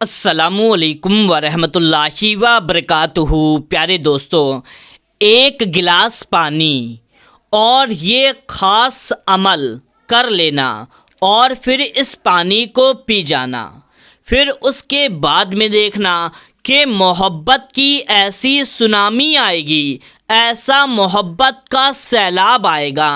अस्सलामुअलैकुम वरहमतुल्लाहि व बरकातुहू। प्यारे दोस्तों, एक गिलास पानी और ये ख़ास अमल कर लेना और फिर इस पानी को पी जाना, फिर उसके बाद में देखना कि मोहब्बत की ऐसी सुनामी आएगी, ऐसा मोहब्बत का सैलाब आएगा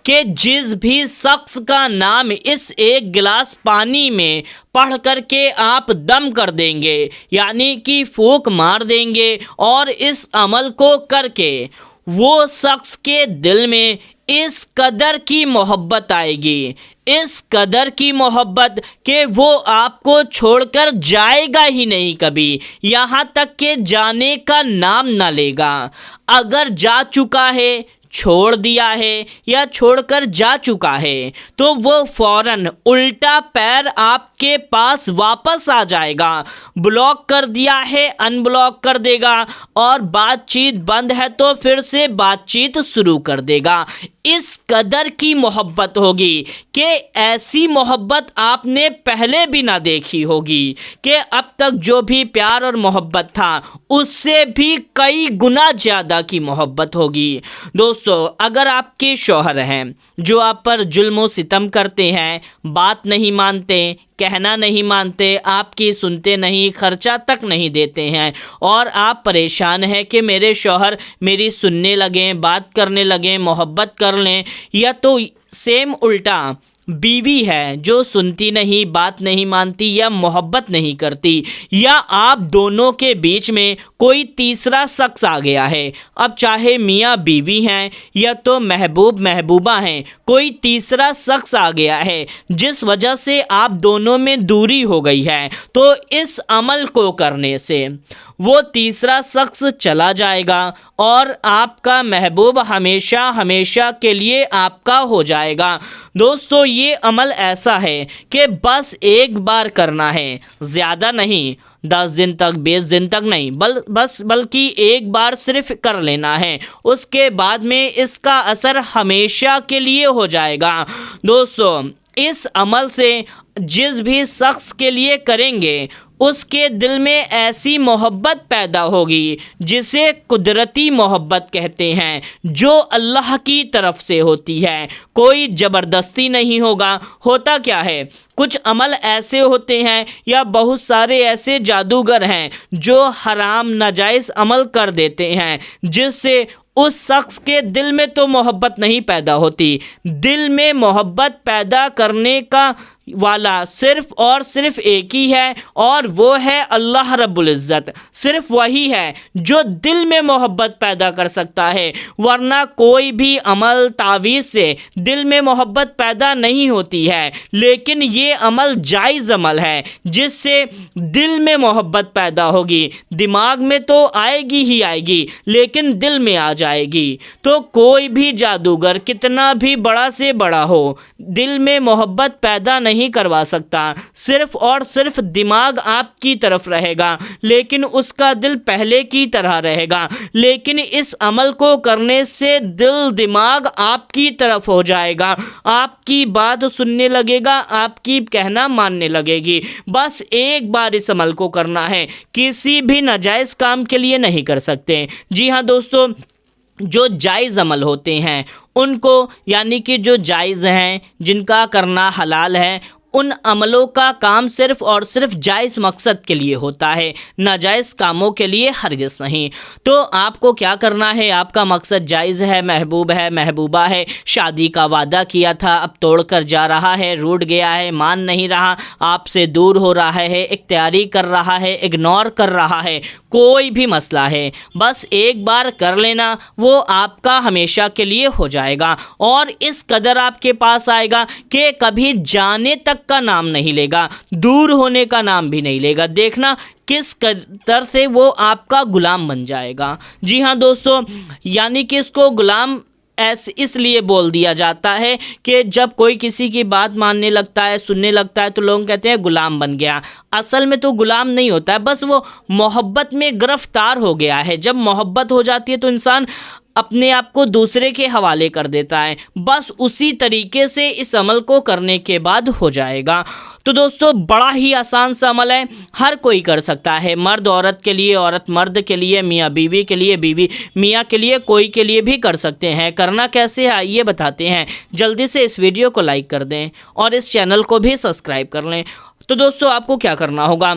कि जिस भी शख्स का नाम इस एक गिलास पानी में पढ़ कर के आप दम कर देंगे, यानी कि फूंक मार देंगे और इस अमल को करके वो शख्स के दिल में इस कदर की मोहब्बत आएगी, इस कदर की मोहब्बत कि वो आपको छोड़कर जाएगा ही नहीं कभी, यहाँ तक कि जाने का नाम ना लेगा। अगर जा चुका है, छोड़ दिया है या छोड़कर जा चुका है, तो वो फ़ौरन उल्टा पैर आपके पास वापस आ जाएगा। ब्लॉक कर दिया है, अनब्लॉक कर देगा और बातचीत बंद है तो फिर से बातचीत शुरू कर देगा। इस कदर की मोहब्बत होगी कि ऐसी मोहब्बत आपने पहले भी ना देखी होगी कि अब तक जो भी प्यार और मोहब्बत था उससे भी कई गुना ज़्यादा की मोहब्बत होगी। दोस्तों, अगर आपके शौहर हैं जो आप पर जुल्म और सितम करते हैं, बात नहीं मानते, कहना नहीं मानते, आपकी सुनते नहीं, खर्चा तक नहीं देते हैं और आप परेशान हैं कि मेरे शौहर मेरी सुनने लगें, बात करने लगें, मोहब्बत कर लें, या तो सेम उल्टा बीवी है जो सुनती नहीं, बात नहीं मानती या मोहब्बत नहीं करती, या आप दोनों के बीच में कोई तीसरा शख्स आ गया है, अब चाहे मियाँ बीवी हैं या तो महबूब महबूबा हैं, कोई तीसरा शख्स आ गया है जिस वजह से आप दोनों में दूरी हो गई है, तो इस अमल को करने से वो तीसरा शख्स चला जाएगा और आपका महबूब हमेशा हमेशा के लिए आपका हो जाएगा। दोस्तों, ये अमल ऐसा है कि बस एक बार करना है, ज़्यादा नहीं, 10 दिन तक, 20 दिन तक नहीं, बल्कि एक बार सिर्फ कर लेना है, उसके बाद में इसका असर हमेशा के लिए हो जाएगा। दोस्तों, इस अमल से जिस भी शख्स के लिए करेंगे उसके दिल में ऐसी मोहब्बत पैदा होगी जिसे कुदरती मोहब्बत कहते हैं, जो अल्लाह की तरफ से होती है, कोई ज़बरदस्ती नहीं होगा। होता क्या है, कुछ अमल ऐसे होते हैं या बहुत सारे ऐसे जादूगर हैं जो हराम नाजायज़ अमल कर देते हैं जिससे उस शख्स के दिल में तो मोहब्बत नहीं पैदा होती। दिल में मोहब्बत पैदा करने का वाला सिर्फ़ और सिर्फ एक ही है और वो है अल्लाह रब्बुल इज़्ज़त। सिर्फ वही है जो दिल में मोहब्बत पैदा कर सकता है, वरना कोई भी अमल तावीज़ से दिल में मोहब्बत पैदा नहीं होती है। लेकिन ये अमल जायज़ अमल है जिससे दिल में मोहब्बत पैदा होगी, दिमाग में तो आएगी ही आएगी लेकिन दिल में आ जाएगी। तो कोई भी जादूगर कितना भी बड़ा से बड़ा हो, दिल में मोहब्बत पैदा नहीं करवा सकता। सिर्फ और सिर्फ दिमाग आपकी तरफ रहेगा लेकिन उसका दिल पहले की तरह रहेगा। लेकिन इस अमल को करने से दिल दिमाग आपकी तरफ हो जाएगा, आपकी बात सुनने लगेगा, आपकी कहना मानने लगेगी। बस एक बार इस अमल को करना है, किसी भी नाजायज़ काम के लिए नहीं कर सकते। जी हाँ दोस्तों, जो जायज़ अमल होते हैं उनको, यानी कि जो जायज़ हैं, जिनका करना हलाल है, उन अमलों का काम सिर्फ़ और सिर्फ जायज़ मकसद के लिए होता है, नाजायज़ कामों के लिए हरगिज़ नहीं। तो आपको क्या करना है, आपका मकसद जायज़ है, महबूब है, महबूबा है, शादी का वादा किया था, अब तोड़ कर जा रहा है, रूठ गया है, मान नहीं रहा, आपसे दूर हो रहा है, इख्तियारी कर रहा है, इग्नोर कर रहा है, कोई भी मसला है, बस एक बार कर लेना, वो आपका हमेशा के लिए हो जाएगा और इस कदर आपके पास आएगा कि कभी जाने तक का नाम नहीं लेगा, दूर होने का नाम भी नहीं लेगा। देखना किस कदर से वो आपका गुलाम बन जाएगा। जी हाँ दोस्तों, यानी कि इसको गुलाम ऐसे इसलिए बोल दिया जाता है कि जब कोई किसी की बात मानने लगता है, सुनने लगता है, तो लोग कहते हैं गुलाम बन गया। असल में तो गुलाम नहीं होता है, बस वो मोहब्बत में गिरफ्तार हो गया है। जब मोहब्बत हो जाती है तो इंसान अपने आप को दूसरे के हवाले कर देता है, बस उसी तरीके से इस अमल को करने के बाद हो जाएगा। तो दोस्तों बड़ा ही आसान सा अमल है, हर कोई कर सकता है, मर्द औरत के लिए, औरत मर्द के लिए, मियाँ बीवी के लिए, बीवी मियाँ के लिए, कोई के लिए भी कर सकते हैं। करना कैसे है आइए बताते हैं। जल्दी से इस वीडियो को लाइक कर दें और इस चैनल को भी सब्सक्राइब कर लें। तो दोस्तों आपको क्या करना होगा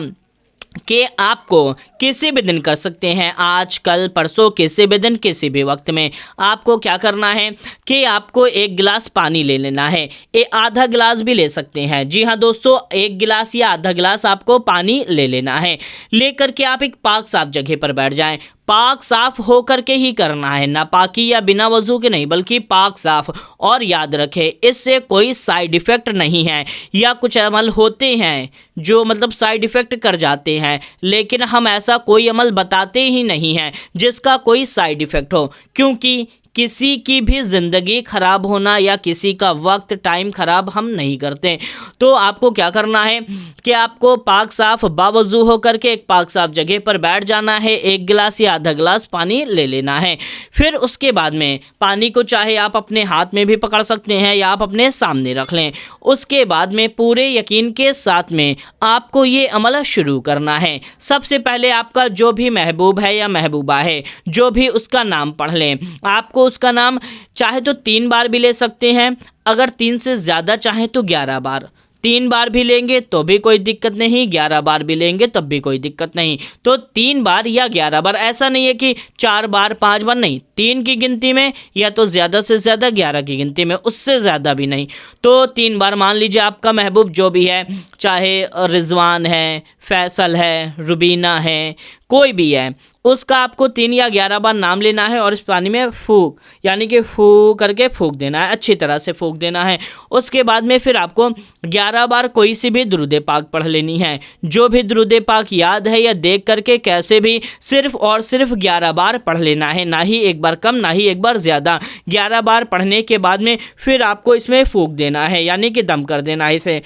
कि आपको किसी भी दिन कर सकते हैं, आज कल परसों, किसी भी दिन किसी भी वक्त में आपको क्या करना है कि आपको एक गिलास पानी ले लेना है। आधा गिलास भी ले सकते हैं। जी हाँ दोस्तों, एक गिलास या आधा गिलास आपको पानी ले लेना है। लेकर के आप एक पाक साफ जगह पर बैठ जाएं। पाक साफ होकर के ही करना है, नापाकी या बिना वजू के नहीं, बल्कि पाक साफ। और याद रखें इससे कोई साइड इफ़ेक्ट नहीं है, या कुछ अमल होते हैं जो मतलब साइड इफ़ेक्ट कर जाते हैं, लेकिन हम ऐसा कोई अमल बताते ही नहीं हैं जिसका कोई साइड इफ़ेक्ट हो, क्योंकि किसी की भी ज़िंदगी ख़राब होना या किसी का वक्त टाइम ख़राब हम नहीं करते। तो आपको क्या करना है कि आपको पाक साफ बावजू होकर के एक पाक साफ जगह पर बैठ जाना है, एक गिलास या आधा गिलास पानी ले लेना है। फिर उसके बाद में पानी को चाहे आप अपने हाथ में भी पकड़ सकते हैं या आप अपने सामने रख लें। उसके बाद में पूरे यकीन के साथ में आपको ये अमल शुरू करना है। सबसे पहले आपका जो भी महबूब है या महबूबा है, जो भी उसका नाम पढ़ लें। आपको उसका नाम चाहे तो 3 बार भी ले सकते हैं, अगर 3 से ज़्यादा चाहें तो 11 बार। 3 बार भी लेंगे तो भी कोई दिक्कत नहीं, 11 बार भी लेंगे तब भी कोई दिक्कत नहीं। तो 3 बार या 11 बार, ऐसा नहीं है कि 4 बार 5 बार नहीं, 3 की गिनती में या तो ज़्यादा से ज़्यादा 11 की गिनती में, उससे ज़्यादा भी नहीं। तो 3 बार मान लीजिए आपका महबूब जो भी है, चाहे रिजवान है, फैसल है, रुबीना है, कोई भी है, उसका आपको 3 या 11 बार नाम लेना है और इस पानी में फूंक यानी कि फूंक करके फूंक देना है, अच्छी तरह से फूंक देना है। उसके बाद में फिर आपको 11 बार कोई सी भी दुरूद पाक पढ़ लेनी है। जो भी दुरूद पाक याद है या देख करके कैसे भी सिर्फ और सिर्फ 11 बार पढ़ लेना है, ना ही एक बार कम ना ही एक बार ज़्यादा। 11 बार पढ़ने के बाद में फिर आपको इसमें फूंक देना है, यानी कि दम कर देना है। इसे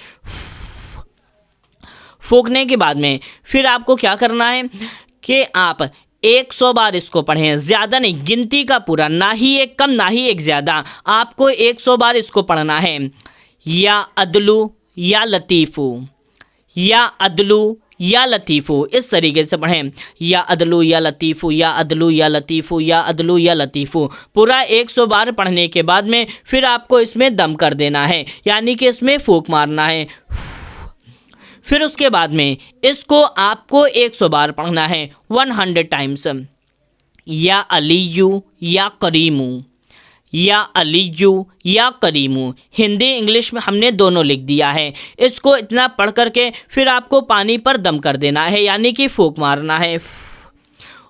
फूंकने के बाद में फिर आपको क्या करना है कि आप 100 बार इसको पढ़ें, ज़्यादा नहीं, गिनती का पूरा, ना ही एक कम ना ही एक ज़्यादा। आपको 100 बार इसको पढ़ना है। या अदलू या लतीफ़ू, या अदलू या लतीफ़ू, इस तरीके से पढ़ें। या अदलू या लतीफ़ू, या अदलू या लतीफ़ू, या अदलू या लतीफ़ू। पूरा 100 बार पढ़ने के बाद में फिर आपको इसमें दम कर देना है, यानी कि इसमें फूंक मारना है। फिर उसके बाद में इसको आपको 100 बार पढ़ना है, 100 टाइम्स। या अलीयू या करीमू, या अलीयू या करीमू, हिंदी इंग्लिश में हमने दोनों लिख दिया है। इसको इतना पढ़ करके फिर आपको पानी पर दम कर देना है, यानी कि फूंक मारना है।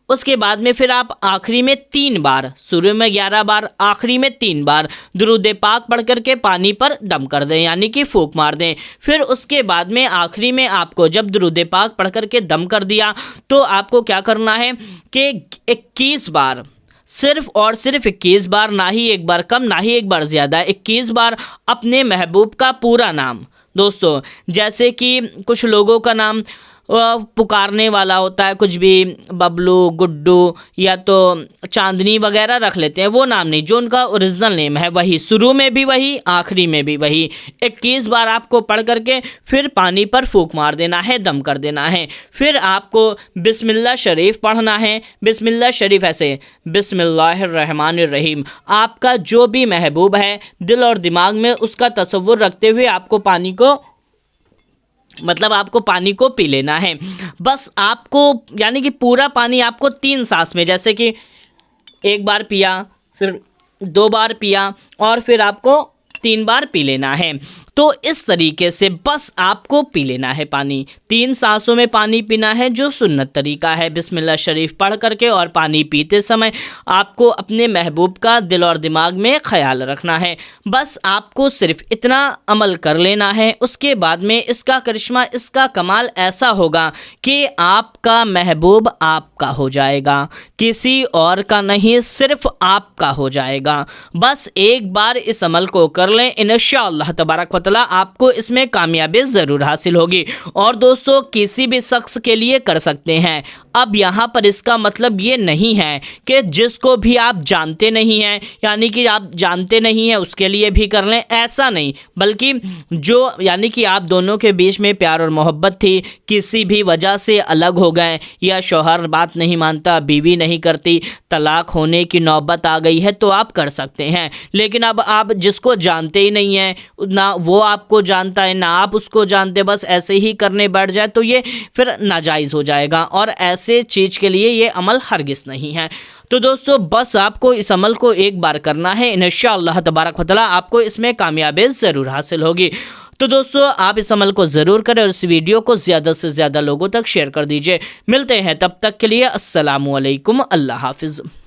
उसके बाद में फिर आप आखिरी में 3 बार, शुरू में 11 बार, आखिरी में 3 बार दुरूद पाक पढ़ करके पानी पर दम कर दें, यानी कि फूंक मार दें। फिर उसके बाद में आखिरी में आपको जब दुरूद पाक पढ़ करके दम कर दिया तो आपको क्या करना है कि 21 बार, सिर्फ और सिर्फ 21 बार, ना ही एक बार कम ना ही एक बार ज़्यादा, 21 बार अपने महबूब का पूरा नाम। दोस्तों जैसे कि कुछ लोगों का नाम पुकारने वाला होता है, कुछ भी बबलू, गुड्डू या तो चांदनी वगैरह रख लेते हैं, वो नाम नहीं, जो उनका ओरिजिनल नेम है वही, शुरू में भी वही, आखिरी में भी वही। 21 बार आपको पढ़ करके फिर पानी पर फूंक मार देना है, दम कर देना है। फिर आपको बिस्मिल्लाह शरीफ पढ़ना है। बिस्मिल्लाह शरीफ ऐसे, बिस्मिल्लाहिर्रहमानिर्रहीम। आपका जो भी महबूब है दिल और दिमाग में उसका तसव्वुर रखते हुए आपको पानी को आपको पानी को पी लेना है। बस आपको यानी कि पूरा पानी आपको 3 सांस में, जैसे कि 1 बार पिया, फिर 2 बार पिया और फिर आपको 3 बार पी लेना है। तो इस तरीके से बस आपको पी लेना है पानी। 3 सांसों में पानी पीना है, जो सुन्नत तरीका है। बिस्मिल्लाह शरीफ पढ़ करके और पानी पीते समय आपको अपने महबूब का दिल और दिमाग में ख्याल रखना है। बस आपको सिर्फ इतना अमल कर लेना है। उसके बाद में इसका करिश्मा, इसका कमाल ऐसा होगा कि आपका महबूब आपका हो जाएगा, किसी और का नहीं, सिर्फ आपका हो जाएगा। बस एक बार इस अमल को कर लें, इंशाअल्लाह तबारक व तआला आपको इसमें कामयाबी ज़रूर हासिल होगी। और दोस्तों किसी भी शख्स के लिए कर सकते हैं। अब यहाँ पर इसका मतलब ये नहीं है कि जिसको भी आप जानते नहीं हैं, यानी कि आप जानते नहीं हैं उसके लिए भी कर लें, ऐसा नहीं, बल्कि जो यानी कि आप दोनों के बीच में प्यार और मोहब्बत थी, किसी भी वजह से अलग हो गए, या शौहर बात नहीं मानता, बीवी नहीं करती, तलाक होने की नौबत आ गई है, तो आप कर सकते हैं। लेकिन अब आप जिसको जानते ही नहीं हैं, ना वो आपको जानता है ना आप उसको जानते, बस ऐसे ही करने बैठ जाए तो ये फिर नाजायज़ हो जाएगा, और ऐसे चीज़ के लिए ये अमल हरगिज़ नहीं है। तो दोस्तों बस आपको इस अमल को एक बार करना है, इंशाअल्लाह तबारक व तआला आपको इसमें कामयाबी ज़रूर हासिल होगी। तो दोस्तों आप इस अमल को ज़रूर करें और इस वीडियो को ज़्यादा से ज़्यादा लोगों तक शेयर कर दीजिए। मिलते हैं तब तक के लिए, अस्सलामु अलैकुम, अल्लाह हाफिज़।